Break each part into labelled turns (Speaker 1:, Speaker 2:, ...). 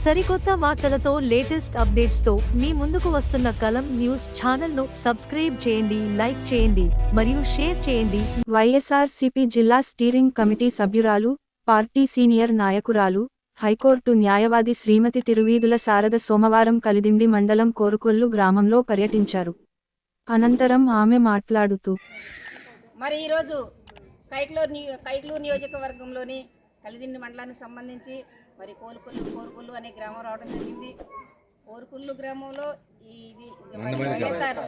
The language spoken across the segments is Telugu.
Speaker 1: సరికొత్త వార్తలతో లేటెస్ట్ అప్డేట్స్ తో మీ ముందుకు వస్తున్న కలం న్యూస్ ఛానల్ ను సబ్స్క్రైబ్ చేయండి, లైక్ చేయండి మరియు షేర్ చేయండి.
Speaker 2: వైఎస్ఆర్సీపీ జిల్లా స్టీరింగ్ కమిటీ సభ్యురాలు, పార్టీ సీనియర్ నాయకురాలు, హైకోర్టు న్యాయవాది శ్రీమతి తిరువీధుల శారద సోమవారం కలిదిండి మండలం కోరుకొల్లు గ్రామంలో పర్యటించారు. అనంతరం ఆమె మాట్లాడుతూ,
Speaker 3: మరి ఈరోజు కైక్లూరు నియోజకవర్గంలోని కలిదిండి మండలానికి సంబంధించి మరి కోరుకొల్లు అనే గ్రామం రావడం జరిగింది. కోరుకొల్లు గ్రామంలో ఇది వైఎస్ఆర్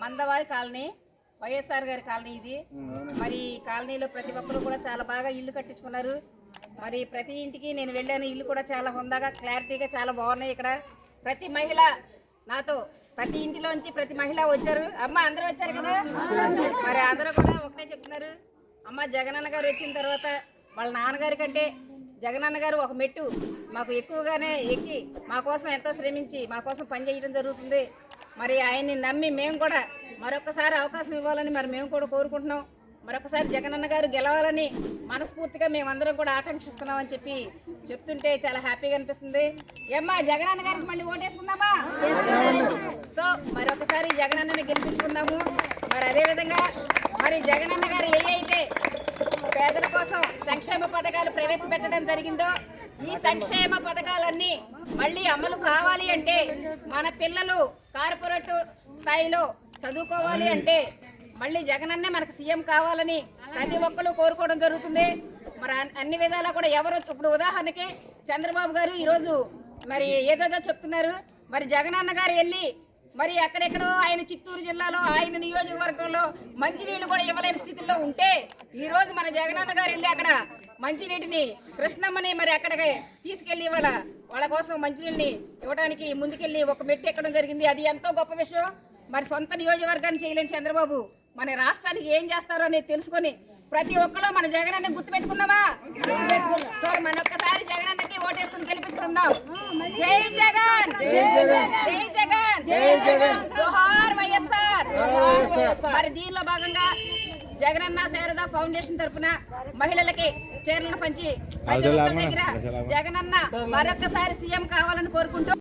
Speaker 3: మందవారి కాలనీ, వైఎస్ఆర్ గారి కాలనీ ఇది. మరి కాలనీలో ప్రతి ఒక్కరు కూడా చాలా బాగా ఇల్లు కట్టించుకున్నారు. మరి ప్రతి ఇంటికి నేను వెళ్ళాను, ఇల్లు కూడా చాలా హుందాగా క్లారిటీగా చాలా బాగున్నాయి. ఇక్కడ ప్రతి మహిళ నాతో ప్రతి ఇంటిలోంచి ప్రతి మహిళ వచ్చారు. అమ్మ అందరూ వచ్చారు కదా, మరి అందరూ కూడా ఒకటే చెప్తున్నారు, అమ్మ జగనన్న గారు వచ్చిన తర్వాత వాళ్ళ నాన్నగారి కంటే జగనన్న గారు ఒక మెట్టు మాకు ఎక్కువగానే ఎక్కి మా కోసం ఎంతో శ్రమించి మా కోసం పనిచేయడం జరుగుతుంది. మరి ఆయన్ని నమ్మి మేము కూడా మరొకసారి అవకాశం ఇవ్వాలని మరి మేము కూడా కోరుకుంటున్నాం. మరొకసారి జగనన్న గారు గెలవాలని మనస్ఫూర్తిగా మేమందరం కూడా ఆకాంక్షిస్తున్నామని చెప్తుంటే చాలా హ్యాపీగా అనిపిస్తుంది. ఏమ్మా జగనన్న గారికి మళ్ళీ ఓటేసుకుందామా? సో మరొకసారి జగనన్నని గెలిపించుకుందాము. మరి అదేవిధంగా మరి జగనన్న గారు అయితే పేదల కోసం సంక్షేమ పథకాలు ప్రవేశపెట్టడం జరిగిందో ఈ సంక్షేమ పథకాలన్నీ మళ్ళీ అమలు కావాలి అంటే, మన పిల్లలు కార్పొరేట్ స్థాయిలో చదువుకోవాలి అంటే మళ్ళీ జగనన్నే మనకు సీఎం కావాలని ప్రతి ఒక్కరు కోరుకోవడం జరుగుతుంది. మరి అన్ని విధాలా కూడా ఎవరు ఇప్పుడు ఉదాహరణకి చంద్రబాబు గారు ఈరోజు మరి ఏదేదో చెప్తున్నారు. మరి జగనన్న గారు వెళ్ళి మరి అక్కడెక్కడో ఆయన చిత్తూరు జిల్లాలో ఆయన నియోజకవర్గంలో మంచినీళ్ళు కూడా ఇవ్వలేని స్థితిలో ఉంటే ఈరోజు మన జగనన్న గారు వెళ్ళి అక్కడ మంచినీటిని కృష్ణమ్మని మరి అక్కడికి తీసుకెళ్లి వాళ్ళ కోసం మంచినీళ్ళని ఇవ్వడానికి ముందుకెళ్ళి ఒక మెట్టు ఎక్కడం జరిగింది. అది ఎంతో గొప్ప విషయం. మరి సొంత నియోజకవర్గాన్ని చేయలేని చంద్రబాబు మన రాష్ట్రానికి ఏం చేస్తారో అనేది తెలుసుకొని ప్రతి ఒక్కరు మన జగనన్న గుర్తు పెట్టుకుందామా? సో మనొక్కసారి జగనన్నకి ఓటేసుకుని గెలిపించుకుందాం. జై జగన్, జై జగన్, జోహార్ వైఎస్ఆర్. మరి దీనిలో భాగంగా జగనన్న శారద ఫౌండేషన్ తరఫున మహిళలకి చీరలను పంచి ప్రతి ఒక్కరి దగ్గర జగనన్న మరొకసారి సీఎం కావాలని కోరుకుంటూ